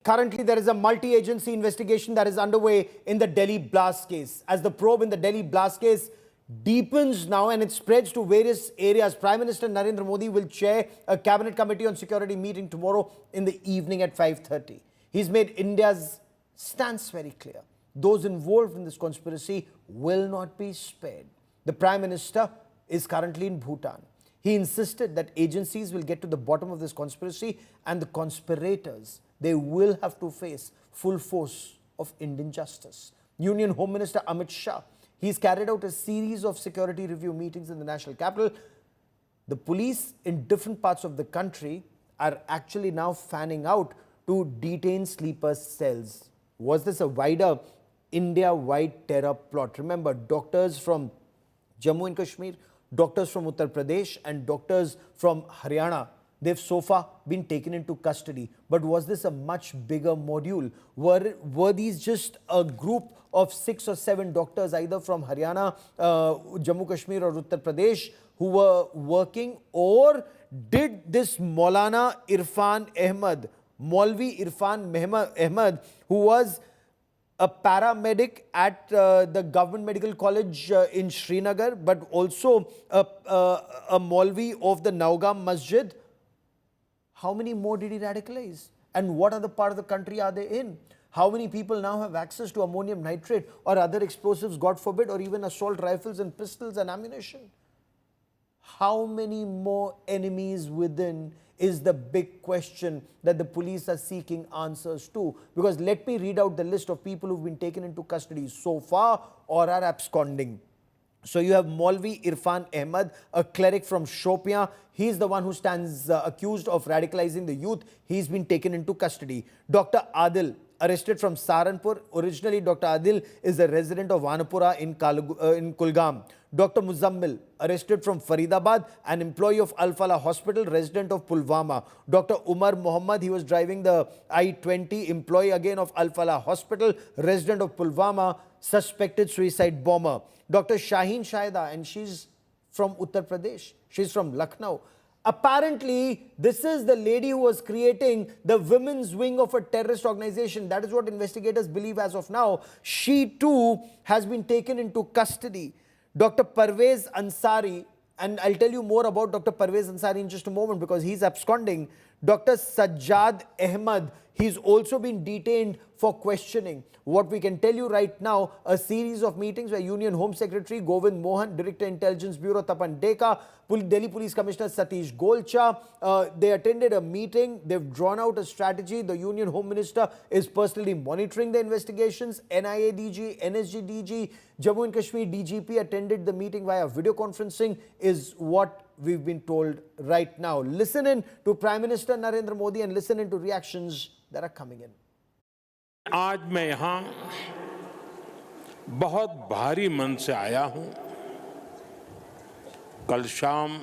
Currently, there is a multi-agency investigation that is underway in the Delhi blast case. As the probe in the Delhi blast case deepens now and it spreads to various areas, Prime Minister Narendra Modi will chair a cabinet committee on security meeting tomorrow in the evening at 5:30. He's made India's stance very clear. Those involved in this conspiracy will not be spared. The Prime Minister is currently in Bhutan. He insisted that agencies will get to the bottom of this conspiracy and the conspirators, they will have to face full force of Indian justice. Union Home Minister Amit Shah, he's carried out a series of security review meetings in the national capital. The police in different parts of the country are actually now fanning out to detain sleeper cells. Was this a wider India-wide terror plot? Remember, doctors from Jammu and Kashmir, doctors from Uttar Pradesh and doctors from Haryana, they've so far been taken into custody. But was this a much bigger module? Were these just a group of 6 or 7 doctors either from Haryana, Jammu Kashmir or Uttar Pradesh who were working, or did this Maulana Irfan Ahmed, Maulvi Irfan Ahmed, who was a paramedic at the Government Medical College in Srinagar, but also a Maulvi of the Naugam Masjid? How many more did he radicalize? And what other part of the country are they in? How many people now have access to ammonium nitrate or other explosives, God forbid, or even assault rifles and pistols and ammunition? How many more enemies within is the big question that the police are seeking answers to. Because let me read out the list of people who've been taken into custody so far or are absconding. So you have Maulvi Irfan Ahmed, a cleric from Shopian. He's the one who stands accused of radicalizing the youth. He's been taken into custody. Dr. Adil, arrested from Saharanpur. Originally, Dr. Adil is a resident of Vanapura in Kulgam. Dr. Muzammil, arrested from Faridabad, an employee of Al Falah Hospital, resident of Pulwama. Dr. Umar Muhammad, he was driving the I-20, employee again of Al Falah Hospital, resident of Pulwama, suspected suicide bomber. Dr. Shaheen Shaida, and she's from Uttar Pradesh. She's from Lucknow. Apparently, this is the lady who was creating the women's wing of a terrorist organization. That is what investigators believe as of now. She too has been taken into custody. Dr. Parvez Ansari, and I'll tell you more about Dr. Parvez Ansari in just a moment because he's absconding. Dr. Sajjad Ahmed, he's also been detained for questioning. What we can tell you right now, a series of meetings where Union Home Secretary Govind Mohan, Director Intelligence Bureau Tapan Deka, Delhi Police Commissioner Satish Golcha, they attended a meeting. They've drawn out a strategy. The Union Home Minister is personally monitoring the investigations. NIA DG, NSG DG, Jammu and Kashmir DGP attended the meeting via video conferencing, is what we've been told right now. Listen in to Prime Minister Narendra Modi and listen in to reactions that are coming in. आज मैं यहाँ बहुत भारी मन से आया हूँ। कल शाम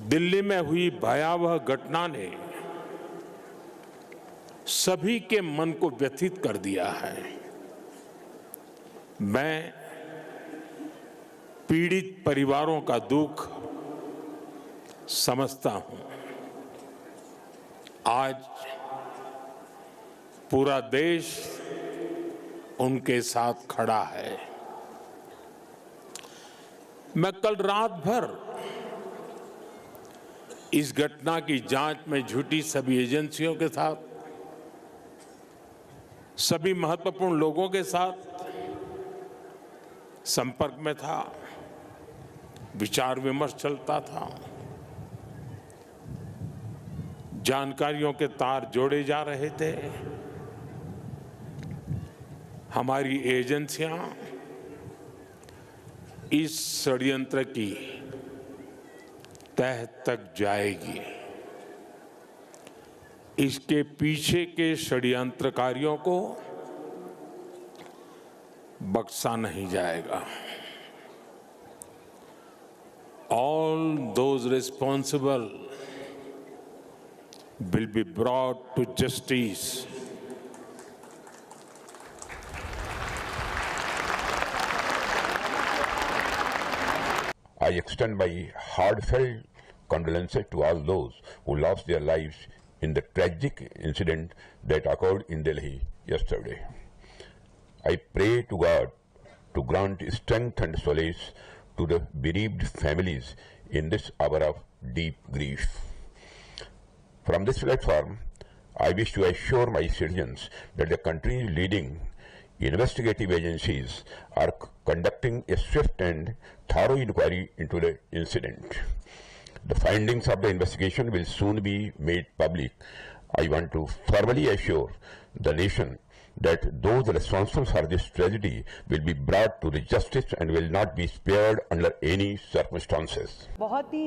दिल्ली में हुई भयावह घटना ने सभी के मन को व्यथित कर दिया है। मैं पीड़ित परिवारों का दुख समझता हूँ। आज पूरा देश उनके साथ खड़ा है। मैं कल रात भर इस घटना की जांच में जुटी सभी एजेंसियों के साथ, सभी महत्वपूर्ण लोगों के साथ संपर्क में था, विचार विमर्श चलता था, जानकारियों के तार जोड़े जा रहे थे। हमारी एजेंसियां इस षड्यंत्र की तह तक जाएगी। इसके पीछे के षड्यंत्रकारियों को बख्शा नहीं जाएगा। All those responsible will be brought to justice. I extend my heartfelt condolences to all those who lost their lives in the tragic incident that occurred in Delhi yesterday. I pray to God to grant strength and solace to the bereaved families in this hour of deep grief. From this platform, I wish to assure my citizens that the country's leading investigative agencies are conducting a swift and thorough inquiry into the incident. The findings of the investigation will soon be made public. I want to formally assure the nation that those responsible for this tragedy will be brought to the justice and will not be spared under any circumstances. बहुत ही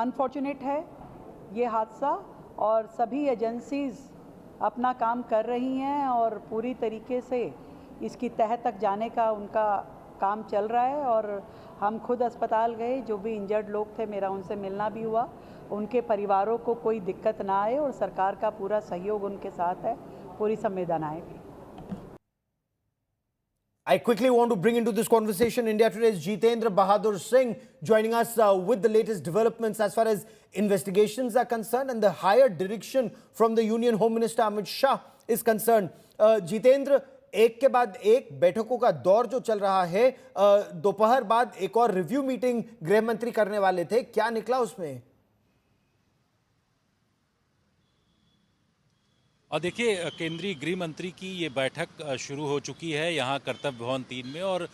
unfortunate है ये हादसा और सभी agencies अपना काम कर रही हैं और पूरी तरीके से इसकी तह तक जाने का उनका काम चल रहा है और हम खुद अस्पताल गए, जो भी इंजर्ड लोग थे मेरा उनसे मिलना भी हुआ, उनके परिवारों को कोई दिक्कत ना आए और सरकार का पूरा सहयोग उनके साथ है, पूरी संवेदनाएं भी। I quickly want to bring into this conversation India Today's Jitendra Bahadur Singh joining us with the latest developments as far as investigations are concerned and the higher direction from the Union Home Minister Amit Shah is concerned. Jitendra, एक के बाद एक बैठकों का दौर जो चल रहा है, दोपहर बाद एक और रिव्यू मीटिंग गृह मंत्री करने वाले थे, क्या निकला उसमें? और देखिए, केंद्रीय गृह मंत्री की ये बैठक शुरू हो चुकी है यहाँ कर्तव्य भवन 3 में और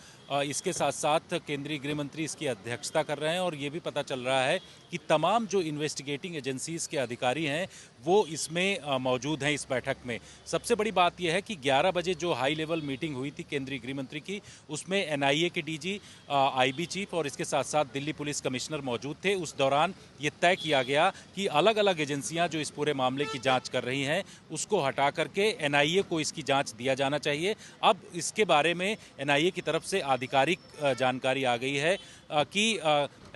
इसके साथ साथ केंद्रीय गृह मंत्री इसकी अध्यक्षता कर रहे हैं और ये भी पता चल रहा है कि तमाम जो इन्वेस्टिगेटिंग एजेंसीज के अधिकारी हैं वो इसमें मौजूद हैं इस बैठक में। सबसे बड़ी बात यह है कि 11 बजे जो हाई लेवल मीटिंग हुई थी केंद्रीय गृह मंत्री की, उसमें एनआईए के डीजी, आईबी चीफ और इसके साथ साथ दिल्ली पुलिस कमिश्नर मौजूद थे। उस दौरान ये तय किया गया कि अलग अलग एजेंसियां जो इस पूरे मामले की जांच कर रही हैं उसको हटा करके एनआईए को इसकी जांच दिया जाना चाहिए। अब इसके बारे में एनआईए की तरफ से आधिकारिक जानकारी आ गई है कि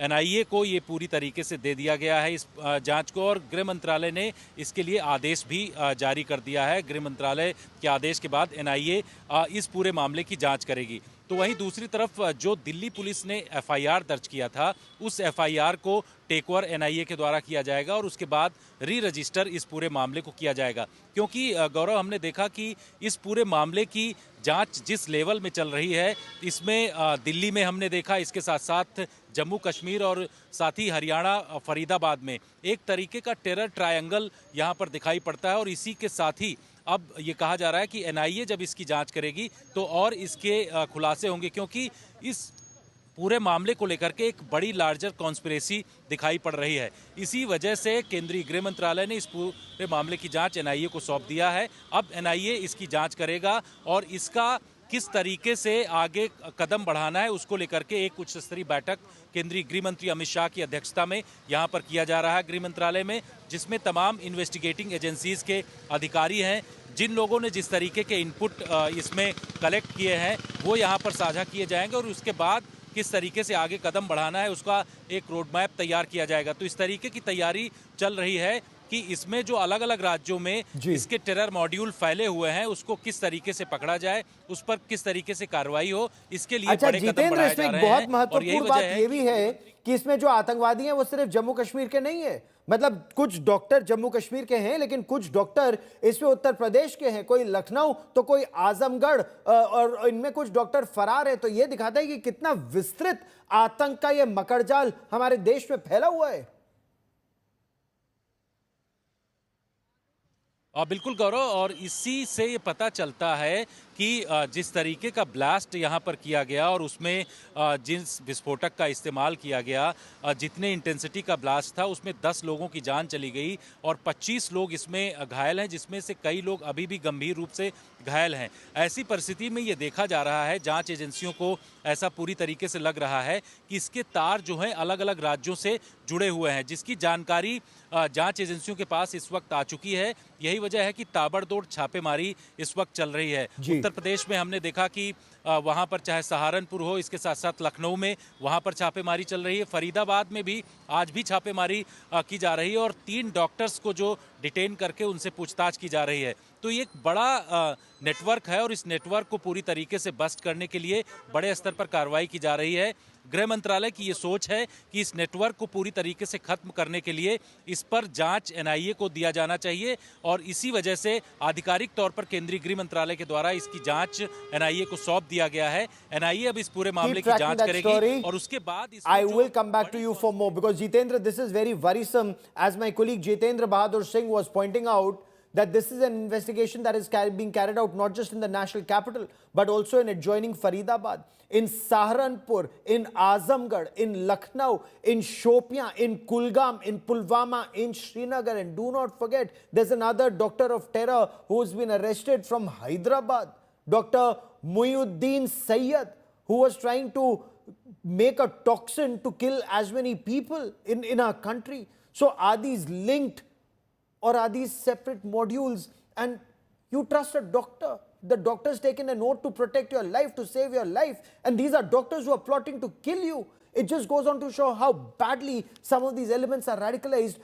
एनआईए को ये पूरी तरीके से दे दिया गया है इस जांच को और गृह मंत्रालय ने इसके लिए आदेश भी जारी कर दिया है। गृह मंत्रालय के आदेश के बाद एनआईए इस पूरे मामले की जांच करेगी। तो वहीं दूसरी तरफ जो दिल्ली पुलिस ने एफआईआर दर्ज किया था, उस एफआईआर को टेक ओवर एनआईए के द्वारा किया जाएगा और उसके बाद री रजिस्टर इस पूरे मामले को किया जाएगा। क्योंकि गौरव, हमने देखा कि इस पूरे मामले की जांच जिस लेवल में चल रही है, इसमें दिल्ली में हमने देखा, इसके साथ साथ जम्मू कश्मीर और साथ ही हरियाणा फरीदाबाद में एक तरीके का टेरर ट्रायंगल यहाँ पर दिखाई पड़ता है और इसी के साथ ही अब ये कहा जा रहा है कि एनआईए जब इसकी जांच करेगी तो और इसके खुलासे होंगे, क्योंकि इस पूरे मामले को लेकर के एक बड़ी लार्जर कॉन्स्पिरेसी दिखाई पड़ रही है। इसी वजह से केंद्रीय गृह मंत्रालय ने इस पूरे मामले की जांच एनआईए को सौंप दिया है। अब एनआईए इसकी जांच करेगा और इसका किस तरीके से आगे कदम बढ़ाना है उसको लेकर के एक उच्च स्तरीय बैठक केंद्रीय गृह मंत्री अमित शाह की अध्यक्षता में यहाँ पर किया जा रहा है गृह मंत्रालय में, जिसमें तमाम इन्वेस्टिगेटिंग एजेंसीज के अधिकारी हैं। जिन लोगों ने जिस तरीके के इनपुट इसमें कलेक्ट किए हैं वो यहाँ पर साझा किए जाएंगे और उसके बाद किस तरीके से आगे कदम बढ़ाना है उसका एक रोड मैप तैयार किया जाएगा। तो इस तरीके की तैयारी चल रही है कि इसमें जो अलग अलग राज्यों में इसके टेरर मॉड्यूल फैले हुए हैं उसको किस तरीके से पकड़ा जाए, उस पर किस तरीके से कार्रवाई हो, इसके लिए बड़े कदम बढ़ाए जा रहे हैं। बहुत महत्वपूर्ण बात ये भी है कि इसमें जो आतंकवादी हैं वो सिर्फ जम्मू कश्मीर के नहीं है। मतलब कुछ डॉक्टर जम्मू कश्मीर के हैं लेकिन कुछ डॉक्टर इसमें उत्तर प्रदेश के हैं, कोई लखनऊ तो कोई आजमगढ़, और इनमें कुछ डॉक्टर फरार है। तो ये दिखाता है कि कितना विस्तृत आतंक का ये मकड़जाल हमारे देश में फैला हुआ है। बिल्कुल गौरव, और इसी से ये पता चलता है कि जिस तरीके का ब्लास्ट यहाँ पर किया गया और उसमें जिस विस्फोटक का इस्तेमाल किया गया, जितने इंटेंसिटी का ब्लास्ट था उसमें 10 लोगों की जान चली गई और 25 लोग इसमें घायल हैं, जिसमें से कई लोग अभी भी गंभीर रूप से घायल हैं। ऐसी परिस्थिति में ये देखा जा रहा है, जांच एजेंसियों को ऐसा पूरी तरीके से लग रहा है कि इसके तार जो हैं अलग अलग राज्यों से जुड़े हुए हैं, जिसकी जानकारी जांच एजेंसियों के पास इस वक्त आ चुकी है। यही वजह है कि ताबड़तोड़ छापेमारी इस वक्त चल रही है। उत्तर प्रदेश में हमने देखा कि वहां पर चाहे सहारनपुर हो, इसके साथ साथ लखनऊ में वहां पर छापेमारी चल रही है। फरीदाबाद में भी आज भी छापेमारी की जा रही है और 3 डॉक्टर्स को जो डिटेन करके उनसे पूछताछ की जा रही है। तो ये एक बड़ा नेटवर्क है और इस नेटवर्क को पूरी तरीके से बस्ट करने के लिए बड़े स्तर पर कार्रवाई की जा रही है। गृह मंत्रालय की ये सोच है कि इस नेटवर्क को पूरी तरीके से खत्म करने के लिए इस पर जांच एनआईए को दिया जाना चाहिए और इसी वजह से आधिकारिक तौर पर केंद्रीय गृह मंत्रालय के द्वारा इसकी जांच एनआईए को सौंप दिया गया है। एनआईए अब इस पूरे मामले की जांच करेगी और उसके बाद I will come back to you for more because Jitendra, this is very worrisome. As my colleague Jitendra Bahadur Singh was pointing out, that this is an investigation that is being carried out not just in the national capital but also in adjoining Faridabad, in Saharanpur, in Azamgarh, in Lucknow, in Shopian, in Kulgam, in Pulwama, in Srinagar, and do not forget there's another doctor of terror who's been arrested from Hyderabad, Dr. Muhyiddin Sayyed, who was trying to make a toxin to kill as many people in our country. So are these linked? Or are these separate modules? And you trust a doctor. The doctor's taken an oath to protect your life, to save your life. And these are doctors who are plotting to kill you. It just goes on to show how badly some of these elements are radicalized.